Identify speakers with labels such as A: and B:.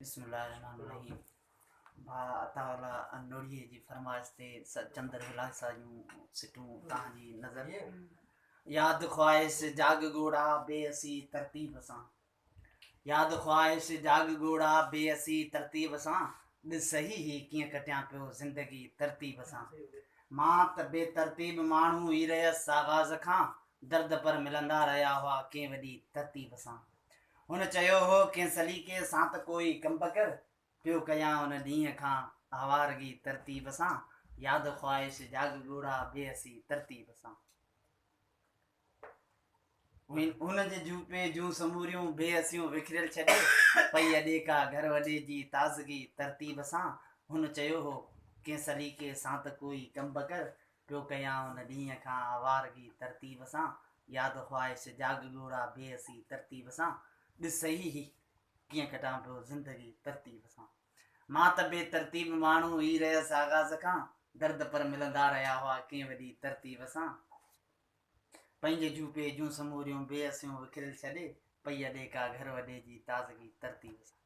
A: बिस्मिल्लाहिर्रहमानिर्रहीम। भा अतावला नोड़ीअ जी फरमाइश ते चंदर विलासा जूं सिटूं तव्हांजी नज़र। यादि ख्वाहिश जाग ॻोड़ा बेअसी तरतीब सां, यादि ख्वाहिश जाग ॻोड़ा बेअसी तरतीब सां, ॾिस सही ही कीअं कटियां पियो ज़िंदगी तरतीब सां। मां त बेतरतीब माण्हू ई रहियसि आगाज़ खां, दर्द पर मिलंदा रहिया हुआ कंहिं वॾी तरतीब सां। हुन चयो हो कंहिं सलीक़े सां त कोई कम कर, पियो कयां उन ॾींहं खां आवारगी तरतीब सां, यादि ख्वाहिश जाग ॻोड़ा बेअसी तरतीब सां। हुन जे जूपे जूं समूरियूं बेअसियूं विखिरियल छॾे, पई अॾेका घर वॾे जी ताज़गी तरतीब सां। हुन चयो हो कंहिं सलीक़े सां त कोई कम कर, पियो कयां उन ॾींहं खां आवारगी तरतीब सां, यादि ख्वाहिश जाग ॻोड़ा बेअसी तरतीब सां, ॾिस सही ही कीअं कटां पियो ज़िंदगी तरतीब सां। मां त बेतरतीब माण्हू ई रहियसि आगाज़ खां, दर्द पर मिलंदा रहिया हुआ कंहिं वॾी तरतीब सां। पंहिंजे जूपे जूं समूरियूं बेअसियूं विखिरियल छॾे, पई अॾेका घर वॾे जी ताज़गी तरतीब सां।